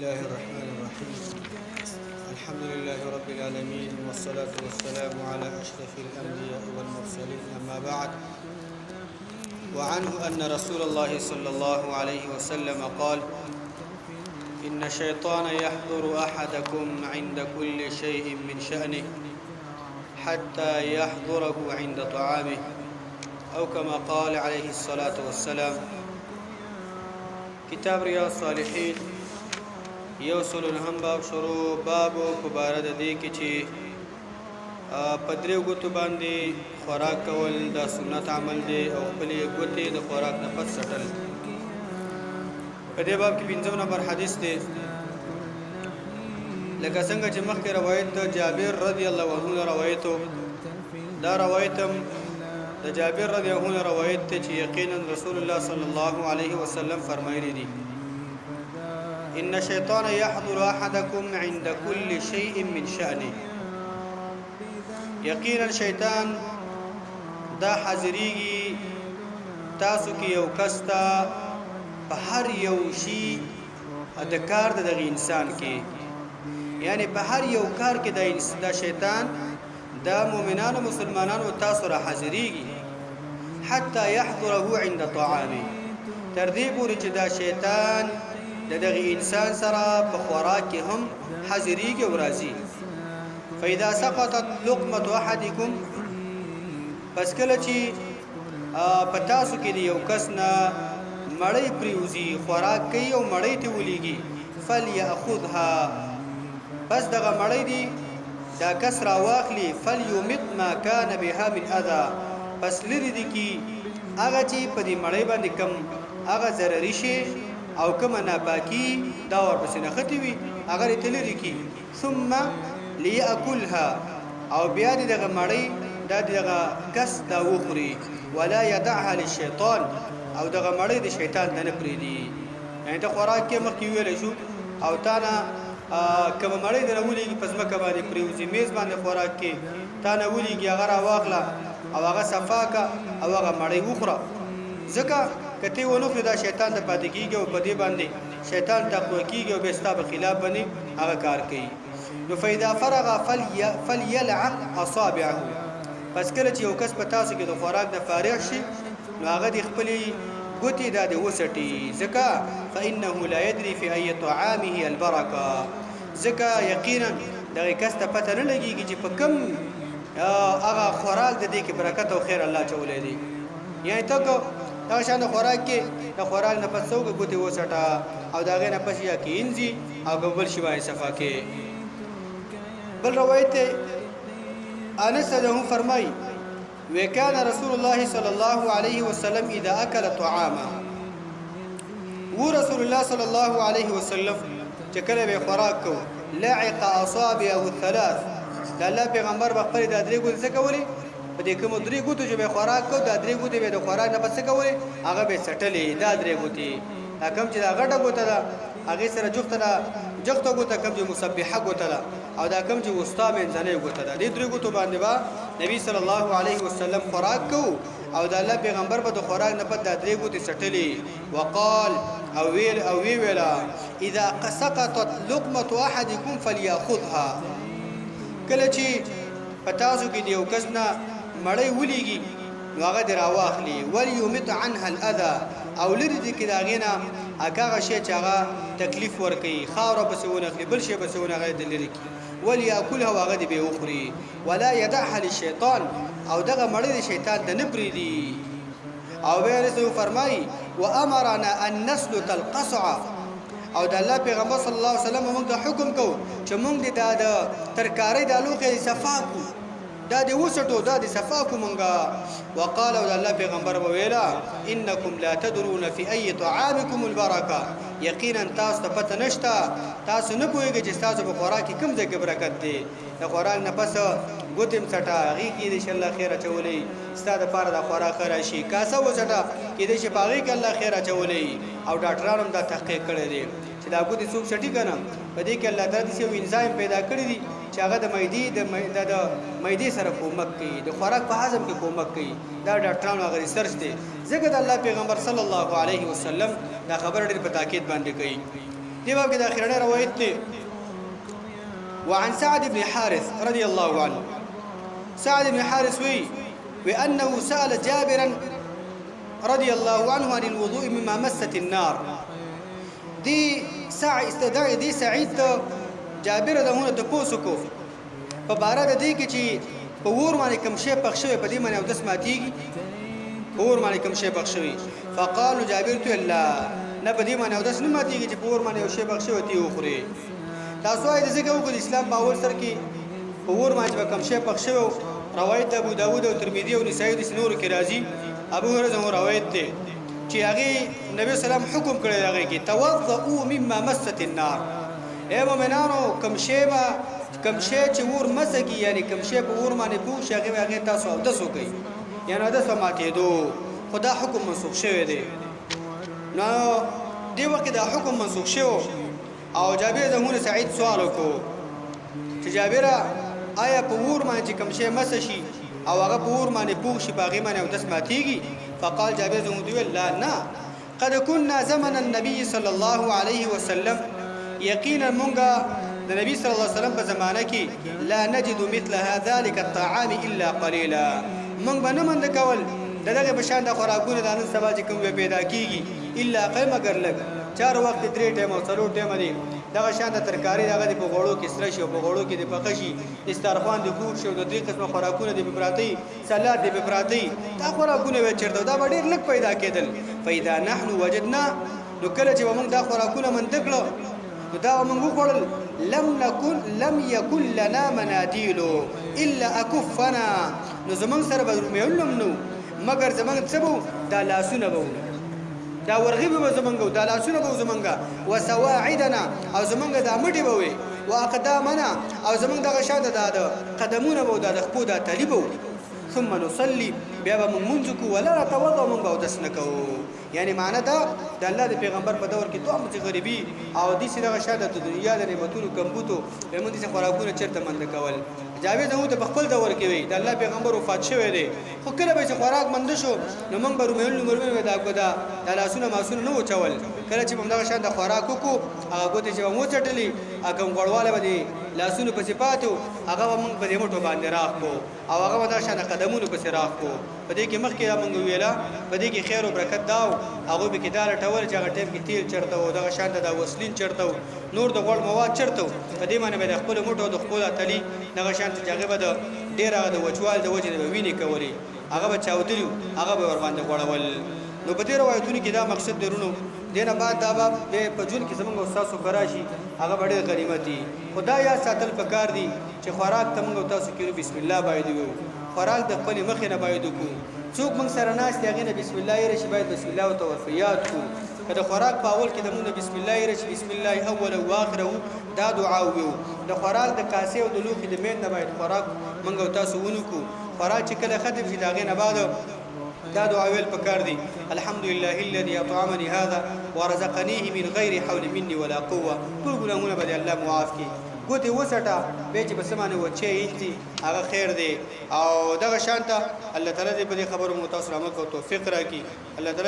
الله الرحمن الرحيم. الحمد لله رب العالمين، والصلاة والسلام على أشرف الأنبياء والمرسلين، أما بعد. وعنه أن رسول الله صلى الله عليه وسلم قال: إن الشيطان يحضر أحدكم عند كل شيء من شأنه حتى يحضره عند طعامه، أو كما قال عليه الصلاة والسلام. کتاب ریاض صالحین یوصل هم باب شروع بابو پبارد دی کی چی پدریو گوتو باندې خوراک کول دا سنت عمل دی او خپل گوتې د خوراک نه پس سټل. په دې باب کې 15 نمبر حدیث دی، لکه څنګه چې مخکې روایت د جابر رضی الله عنه روایتو، دا روایتم د جابر رضی الله عنه روایت ته چې یقینا رسول الله صلی الله علیه وسلم فرمایلی دي: ان الشیطان يحضر احدكم عند كل شيء من شأنه. یقینا شیطان دا حاضریږي تاسو کې یو کستا په هر یو شی د کار د انسان کې، یعنی په هر یو کار کې د شیطان دا مؤمنانو مسلمانانو تاسو را حاضریږي، حتی يحضره عند طعامه، تر دې پورې چې دا شیطان دغه انسان سره په خوراک کې هم حاضریږي او راځي. فاذا سقطت لقمه احدكم، پس کله چې په تاسو کې یو کس نه مړی پریوزي، خوراک کوي او مړی ته ولېږي، فليأخذها، پس دغه مړی دی دا کس را واخلی، فلیومت ما کان بها من اذى، پس لري دي کی هغه چې په دې مړی باندې کم هغه ضرري شي او کوم ناپاکي دا ورپسې نښتې وي هغه یې لري کی. ثم ليأكلها، او بیا دغه مړی دا دغه کس دا وخوري، ولا يدعها للشيطان، او دغه مړی د شیطان نه پریدي. یعنی ته خوراک کې مخکې ویل شو او تا نه کوم مړی د راولېږي پس مکه باندې پریوزي، میز باندې خوراک کې تا نه ولېږي، هغه را واخله او هغه صفا کا او هغه مړی وخوره. ځکه کته ونه خو دا شیطان د پاتې کېږي او په دې باندې شیطان تقوی کېږي او به ستا په خلاف باندې هغه کار کوي. نو فاذا فرغ فليلعق اصابعه، پس کله چې یو کس په تاسو کې د خوراک نه فارغ شي نو هغه د خپلې ګوتې دا د وسټي، ځکه فانه لا يدري في اي طعامه البركه، ځکه یقینا دغه کس ته پته نه لګيږي چې په کوم هغه خوراک د دې کې برکت او خیر الله چولې دي. یعنی ته دا شان خوراک کې د خوراک نه پس څوک ګوتې وسټه او داغه نه پس یا کې انځي او بل شی وای صفا کې. بل روایت انس له فرمای: وكان رسول الله صلى الله عليه وسلم اذا اكل طعاما، ورسول الله صلى الله عليه وسلم چې کله به خوراک کو، لعق اصابعه الثلاث، دا الله پیغمبر بخپل د درې ګوتې څخه کولې، په دې کوم درې ګوتې چې به خوراک کو دا درې ګوتې به د خوراک نه پس کولې هغه به سټلې، دا درې ګوتې کوم چې دا غټه ګوته ده هغه سره جخته ګوته کوم چې مسبحه ګوته ده او دا کوم چې وسطا منځنۍ ګوته ده، دې درې ګوتو باندې با نبی صلی الله علیه وسلم خوراک کو او د الله پیغمبر په خوراک نه پد دا درې ګوتې سټلې. وقال او ویلا اذا سقطت لقمه احدكم فليأخذها، کله چې پتاسو کې دیو کس نه مړی ولېږي نو هغه در واخلي، وليمت عنها الاذى، او لري دي کې داغه نه هغه شی چې هغه تکلیف ور کوي، خاوره بسونه خپل بل شی بسونه هغه د لري کی، وليأكلها وغد به اخري، ولا يدعها للشيطان، او دغه مړی د شیطان د نه پریدي. او به رسول فرمای: وامرنا ان نسلط القصع، او د الله پیغمبر صلی الله علیه وسلم موږ ته حکم کو چې موږ د ترکاری د لوخه صفا کو، دا د وسټو دا د صفا کو مونږه. وقال او د الله پیغمبر ویلا: انکم لا تدرون في اي طعامكم البركه، یقینا تاسو ته پته نشته، تاسو نه پوهیږئ چې تاسو په خوراک کې کوم ځای کې برکت دی. د خوراک نه پس ګوتم سټا غي کې ان شاء الله خیر اچولې، ستاسو لپاره د خوراک راشي، کاسه وسټا کې دې چې باغی کې الله خیر اچولې. او ډاکټرانو دا تحقیق کړی دی چې دا ګوتې څوک سټی کنه په دې کې الله تعالی یو انزایم پیدا کړی دی چې هغه د معدې سره کومک کوي، د خوراک په هضم کې کومک کوي. دا ډاکټرانو هغه ریسرچ دی، ځکه د الله پیغمبر صلی الله علیه وسلم دا خبر ډېر په تاکید باندې کوي. دې باب کې د اخرنه روایت دی وعن سعد بن حارث رضي الله عنه سعد بن حارث وأنه سأل جابرا رضي الله عنه عن الوضوء مما مست النار دي سعيد جابر دهونه تپوسو کو په بارا د دې کې چې په ور باندې کوم شی پخ شوی په دې باندې او داس ماتيږي په ور باندې کوم شی پخ شوی فقالوا جابر تو الله نه په دې باندې او داس نه ماتيږي چې په ور باندې او شی پخ شوی تی وخوري تاسو یې ځکه وکړو اسلام په اول سر کې په ور باندې کوم شی پخ شوی روایت ابو داود او ترمذی او نسائی د سنور کې راځي ابو هريره روایت ده چې هغه نبی سلام حکم کړی هغه کې توضؤوا مما مست النار اے مومنانو کوم شی چې ور مسکی یعنی کوم شی په ور باندې پوښ هغه تاسو او دسو کوي یعنی د سماته دو خدا حکم منسوخ شوی دی نو دی وخت دا حکم منسوخ شو او جابر زمونه سعید سوال وکړو چې جابر آیا په ور باندې کوم شی مسشي او هغه په ور باندې پوښ شي باغې باندې او دس ماتيږي فقال جابر زمونه لا نه قد كنا زمن النبي صلى الله عليه وسلم يقينا مونږه د نبی صلی الله علیه وسلم په زمانه کې لا نجد مثل ذلك الطعام الا قليلا مونږ باندې مند کول دغه بشان د خوراکونو د نن سبا چې کوم پیدا کیږي الا قیمه ګرلګ 4 وخت 3 ټیم او 4 ټیم دی دغه شان د ترکاری دغه په غوړو کې سره شو په غوړو کې د پخشي استرخوان د کوب شو د دې قسمه خوراکونه د بپراتی سلاد د بپراتی دا خوراکونه و چرته دا ډېر لږ پیدا کېدل فاذا نحن وجدنا نو کله چې موږ دا خوراکونه منطقلو دا موږ وخړل لم يكن لنا مناديل الا اكفنا نو زمون سره به مېولم نو مگر زمون څبو دا لاسونه وو دا ورغي به زمونږ دا لاسونه به زمونږ وسواعدنا او زمونږ دا مټي به وي واقدامنا او زمونږ دغه شاته دا قدمونه به د خپو دا طالبو ثم نصلي بیا به منځکو ولا نتوضا من به دسنکو یعنی معنی دا د الله د پیغمبر په دور کې دوه غریبي او د سې دغه شاته د دنیا د نعمتونو کمبوتو به مونږ دې خوراکونه چرته مند کول جاوید هو ته خپل دور کې وي د الله پیغمبر وفات شوی دی خو کله به چې خوراک مند شو نو مونږ به رومېل دا کودا د لاسونه ماسونه نو چول کله چې موږ دغه شاته خوراک وکړو هغه ګوتې چې مو چټلې هغه غړواله به لاسونه په صفاتو هغه موږ په دې موټو باندې راخو او هغه دا شاته قدمونو په سر راخو په دې کې مخکې موږ ویلا په دې کې خیر او برکت داو هغه به کې دال ټول چې هغه ټیم کې تیل چرته و دغه شاته دا وسلین چرته نور د غوړ مواد چرته په دې باندې به خپل موټو د خپل اتلی دغه شاته چې هغه به د ډیر هغه د وچوال د وجه د ویني کولی هغه به چاودلی هغه به ور باندې غوړول نو په دې روایتونو کې دا مقصد درونو دینه بعد دا به په جون کې زمونږ استادو کراشي هغه ډېر غنیمتي خدایا ساتل پکار دي چې خوراک ته موږ تاسو کې بسم الله باید وو خوراک د خپل مخ نه باید کو څوک موږ سره ناس دی هغه بسم الله یې رشي باید بسم الله او توفیات کو کله خوراک په اول کې د موږ بسم الله یې رشي بسم الله اول او اخر دا دعا وو د خوراک د کاسې او د لوخي د مین نه باید خوراک موږ تاسو ونکو خوراک چې کله ختم شي داغه نه بعد دا دعا ویل پکار دي الحمد لله الذي اطعمني هذا ورزقنيه من غير حول مني ولا قوه ټول ګناهونه به الله معاف کړي ګوتې وسټه به چې بسمانه وچه ایتي هغه خیر دی او دغه شانته الله تعالی دې په دې خبرو متاثر عمل کو توفیق راکړي الله تعالی